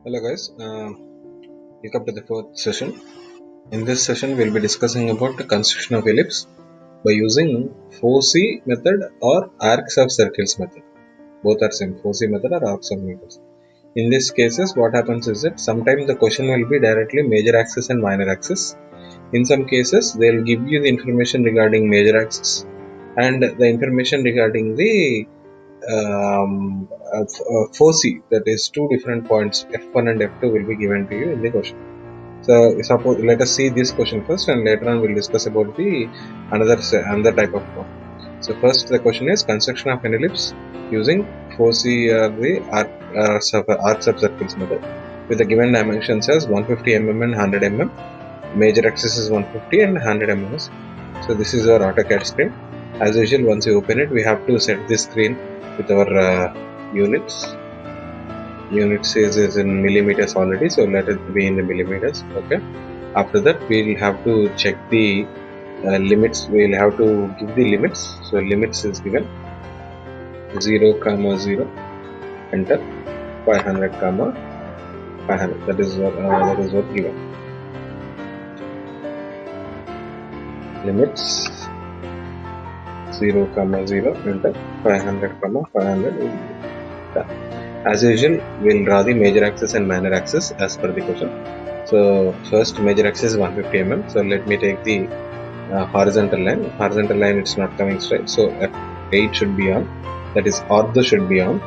Hello guys, welcome to the fourth session. In this session we'll be discussing about the construction of ellipse by using Foci method or ARCS of circles method. Both are same, Foci method or ARCS of methods. In these cases what happens is that sometimes the question will be directly major axis and minor axis. In some cases they'll give you the information regarding major axis and the information regarding the Foci, that is two different points f1 and f2 will be given to you in the question. So suppose let us see this question first, and later on we'll discuss about the another type of problem. So first the question is construction of an ellipse using Foci or the arc subcircles method with the given dimensions as 150 mm and 100 mm. Major axis is 150 and 100 mm. So this is our AutoCAD screen. As usual, once you open it, we have to set this screen with our units. Units is in millimeters already, so let it be in the millimeters. Okay. After that, we'll have to check the limits. We'll have to give the limits. So limits is given 0, 0, enter 500, 500. That is what given. Limits 0, 0, enter 500, 500. As usual, we'll draw the major axis and minor axis as per the question. So first major axis is 150 mm. So let me take the horizontal line. Horizontal line, it's not coming straight. So F8 should be on. That is ortho should be on.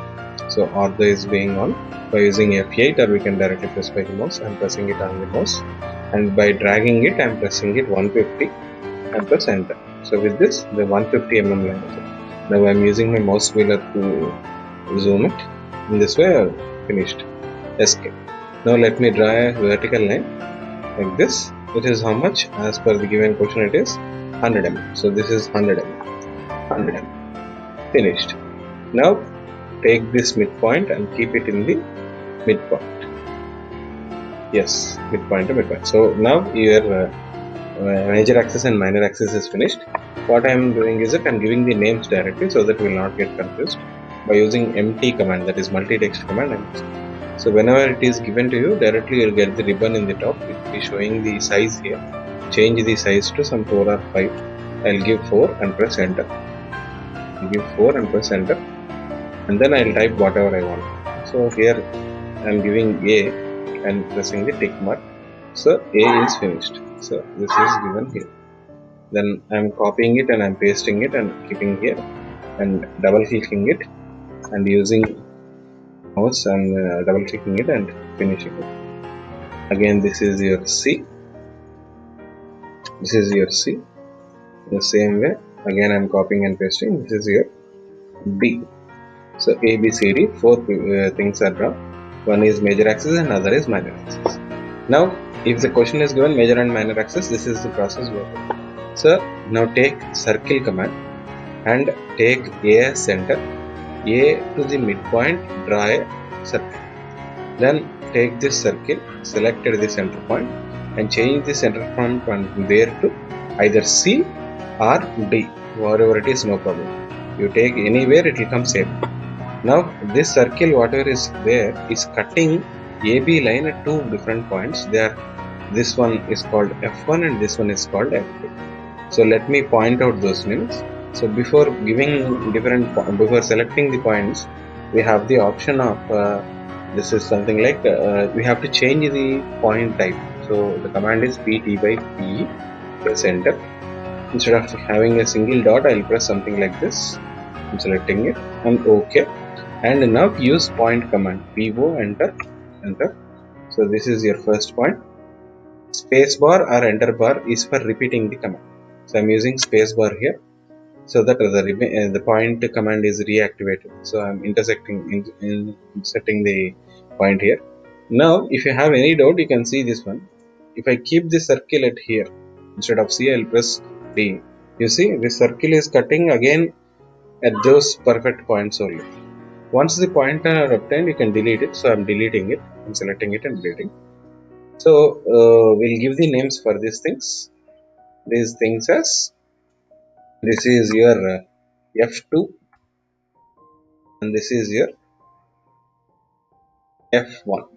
So ortho is being on by using F8, or we can directly press by the mouse. I'm pressing it on the mouse, and by dragging it, I'm pressing it 150 and press enter. So with this, the 150 mm line. Now I'm using my mouse wheel to zoom it. In this way, finished. Escape. Now let me draw a vertical line like this. It is how much? As per the given question, it is 100 mm. So this is 100 mm. 100 mm. Finished. Now take this midpoint and keep it in the midpoint. Yes, midpoint to midpoint. So now your major axis and minor axis is finished. What I am doing is that I am giving the names directly so that we will not get confused by using MT command, that is multi-text command. So whenever it is given to you, directly you will get the ribbon in the top. It will be showing the size here. Change the size to some 4 or 5. I will give 4 and press enter. I'll give 4 and press enter. And then I will type whatever I want. So here I am giving A and pressing the tick mark. So A is finished. So this is given here. Then I am copying it and I am pasting it and keeping here and double clicking it and using mouse and double clicking it and finishing it. Again, this is your C. This is your C. In the same way, again I am copying and pasting. This is your B. So A, B, C, D, 4 things are drawn. One is major axis and other is minor axis. Now, if the question is given major and minor axis, this is the process we are doing. So now take circle command and take A as center, A to the midpoint, draw a circle. Then take this circle, select the center point and change the center point from there to either C or D, wherever it is, no problem. You take anywhere, it will come same. Now this circle, whatever is there, is cutting AB line at two different points. This one is called F1 and this one is called F2. So let me point out those names. So before selecting the points, we have the option of this is something like we have to change the point type. So the command is PT by P, press enter. Instead of having a single dot, I'll press something like this. I'm selecting it and OK. And now use point command, PO, enter. So this is your first point. Space bar or enter bar is for repeating the command. So I'm using space bar here so that the point command is reactivated. So I'm inserting the point here. Now if you have any doubt, you can see this one. If I keep the circle at here, instead of C, I'll press D. You see this circle is cutting again at those perfect points only. Once the points are obtained, you can delete it. So I'm deleting it. I'm selecting it and deleting. So we'll give the names for these things. These things as this is your F2 and this is your F1.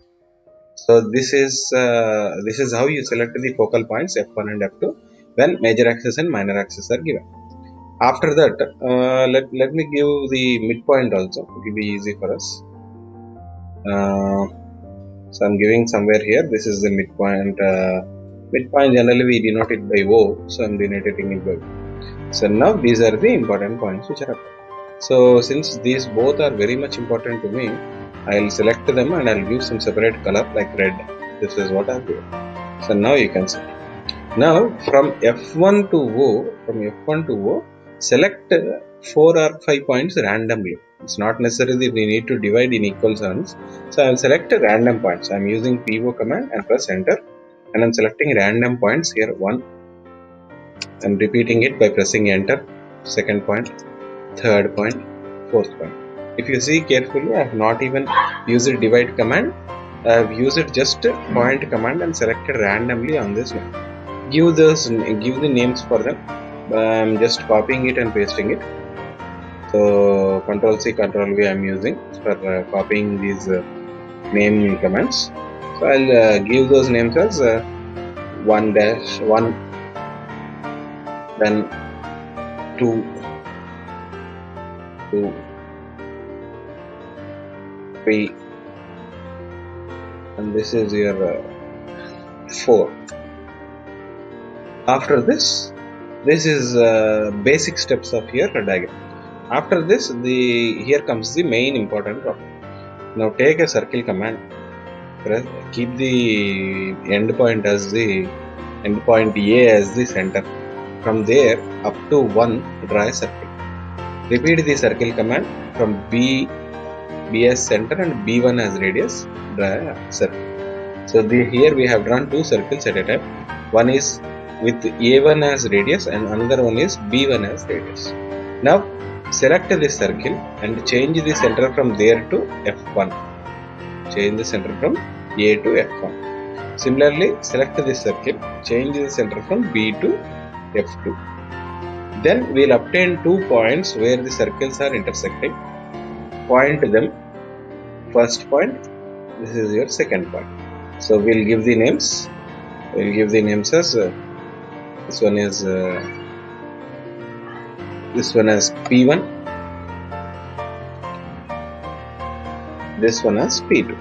So this is how you select the focal points f1 and f2 when major axis and minor axis are given. After that, let me give the midpoint also. It will be easy for us. So I'm giving somewhere here. This is the midpoint. Midpoint generally we denote it by O, so I'm denoting it by O. So now these are the important points which are up. So since these both are very much important to me, I'll select them and I'll give some separate color like red. This is what I'll do. So now you can see. Now from F1 to O, select 4 or 5 points randomly. It's not necessary that we need to divide in equal sums. So I'll select random points. I'm using PO command and press enter, and I'm selecting random points here. 1. I'm repeating it by pressing enter. Second point, third point, fourth point. If you see carefully, I have not even used divide command. I have used just point command and selected randomly on this one. Give the names for them. I'm just copying it and pasting it. So Control C, Control V I'm using for copying these name commands. So I'll give those names as 1-1, then 2, 3, and this is your 4. After this is basic steps of your diagram. After this, here comes the main important problem. Now take a circle command. Keep the endpoint as the endpoint A as the center. From there up to 1, draw a circle. Repeat the circle command from B as center and B1 as radius. Draw a circle. So here we have drawn 2 circles at a time. One is with A1 as radius and another one is B1 as radius. Now select this circle and change the center from there to F1. Change the center from A to F1. Similarly, select this circle, change the center from B to F2. Then we'll obtain 2 points where the circles are intersecting. Point them. First point, this is your second point. So we'll give the names. We'll give the names as this one is P1, this one as P2.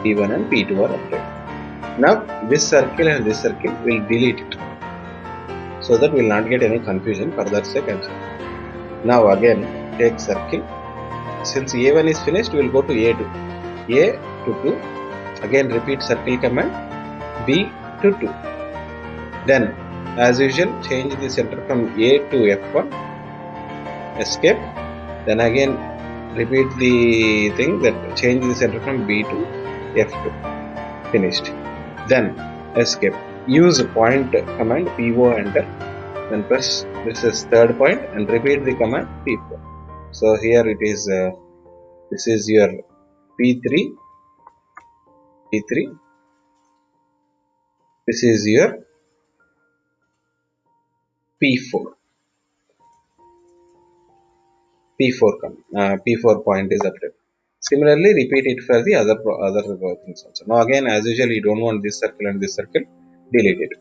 P1 and P2 are updated. Now this circle and this circle will delete it, so that we will not get any confusion. Further sake, now again take circle. Since A1 is finished, we will go to A2. A to 2. Again repeat circle command. B to 2. Then as usual change the center from A to F1. Escape. Then again repeat the thing, that change the center from B to F2. Finished. Then escape. Use point command PO enter. Then press this is third point and repeat the command P4. So here it is. This is your P3. This is your P4. P4 point is updated. Similarly, repeat it for the other things also. Now again, as usual, you don't want this circle and this circle. Delete it.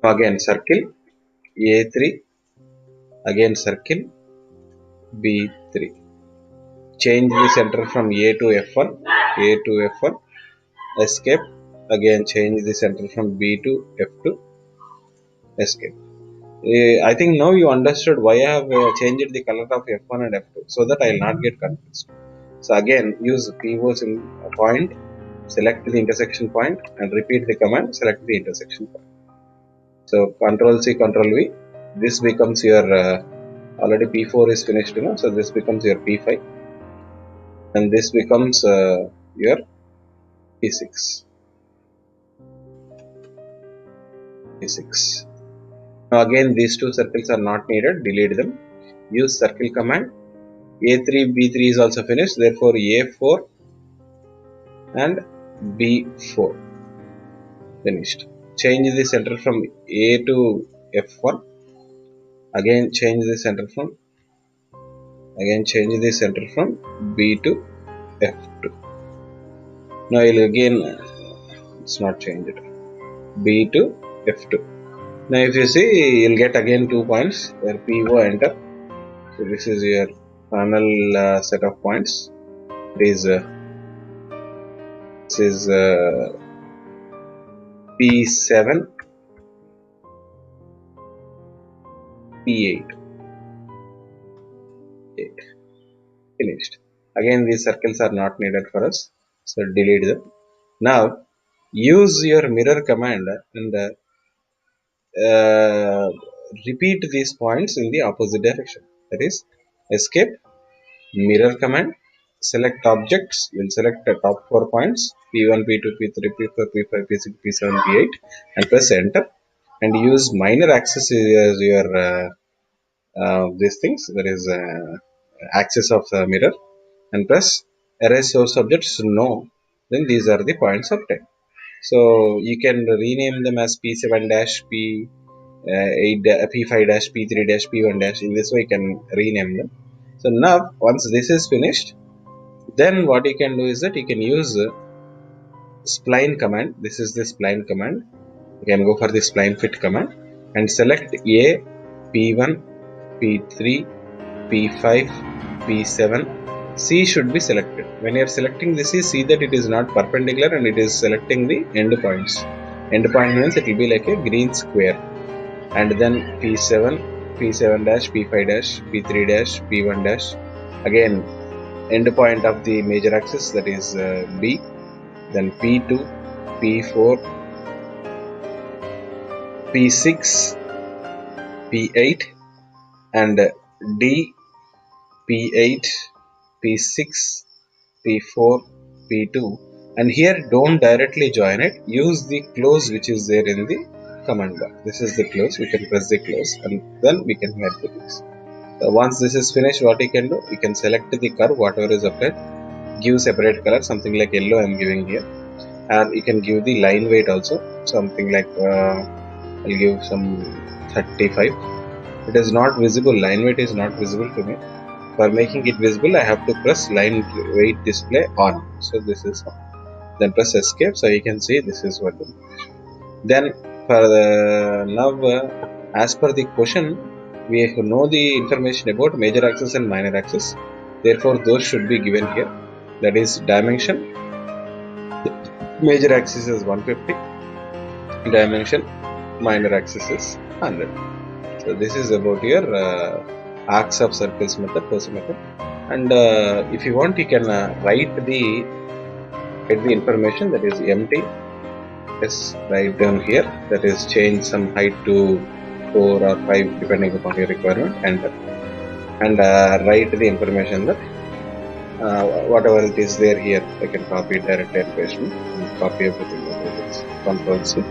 Now again, circle A3. Again, circle B3. Change the center from A to F1. Escape. Again, change the center from B to F2. Escape. I think now you understood why I have changed the color of F1 and F2, so that I will not get confused. So again, use PO point, select the intersection point and repeat the command, select the intersection point. So Control C, Control V, this becomes your, already P4 is finished, so this becomes your P5 and this becomes your P6. Now again, these 2 circles are not needed, delete them. Use circle command. A3, B3 is also finished, therefore A4 and B4 finished. Change the center from A to F1. Again change the center from B to F2. Now you'll again, it's not changed, B to F2. Now if you see, you'll get again 2 points where PO enter. So this is your final set of points. This is P7, P8, 8. Finished. Again these circles are not needed for us, so delete them. Now use your mirror command and repeat these points in the opposite direction. That is, escape, mirror command, select objects, we'll select the top 4 points, P1, P2, P3, P4, P5, P6, P7, P8, and press enter, and use minor axis as your these things, that is axis of the mirror, and press erase source objects no, then these are the points obtained. So you can rename them as P7 dash, P8, P5 dash, P3 dash, P1 dash. In this way you can rename them. So now once this is finished, then what you can do is that you can use spline command. This is the spline command. You can go for the spline fit command and select A, P1, P3, P5, P7. C should be selected. When you are selecting this, see that it is not perpendicular and it is selecting the end points. End point means it will be like a green square. And then P7, P7 dash, P5 dash, P3 dash, P1 dash. Again, end point of the major axis, that is B. Then P2, P4, P6, P8, and D, P8, P6, P4, P2, and here don't directly join it, use the close which is there in the command bar. This is the close, we can press the close and then we can have the this. Once this is finished, what you can do, you can select the curve, whatever is applied, give separate color, something like yellow I am giving here, and you can give the line weight also, something like I'll give some 35. It is not visible, line weight is not visible to me. For making it visible, I have to press line weight display on. So this is on. Then press escape, so you can see this is what. Then for now, as per the question, we know the information about major axis and minor axis. Therefore, those should be given here. That is dimension. Major axis is 150. Dimension. Minor axis is 100. So this is about your arcs of circles method, Foci method. And if you want, you can write the information, that is empty. Yes, write down here, that is change some height to 4 or 5 depending upon your requirement, enter, and write the information that whatever it is there here, I can copy it directly and paste it, and copy everything. Control C,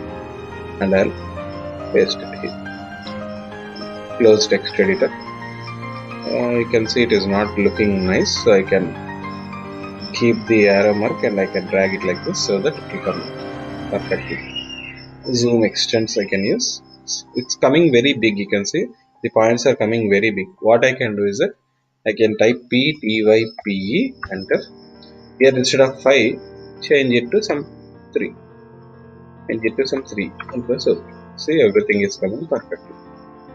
and I'll paste it here. Close text editor. You can see it is not looking nice, so I can keep the arrow mark and I can drag it like this so that it will come perfectly. Zoom extents I can use. It's coming very big, you can see the points are coming very big. What I can do is that I can type P, T, Y, P, E, enter. Here instead of 5, change it to some 3. Change it to some 3 and press OK. See, everything is coming perfectly.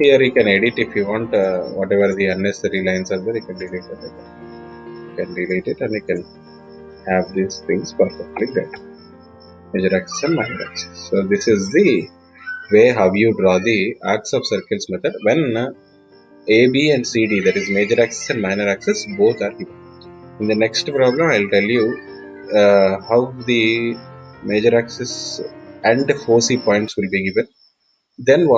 Here you can edit if you want, whatever the unnecessary lines are there, you can delete it. You can delete it and you can have these things perfectly right. Major axis and minor axis. So this is the way how you draw the arcs of circles method when AB and CD, that is major axis and minor axis, both are given. In the next problem, I will tell you how the major axis and Foci points will be given. Then what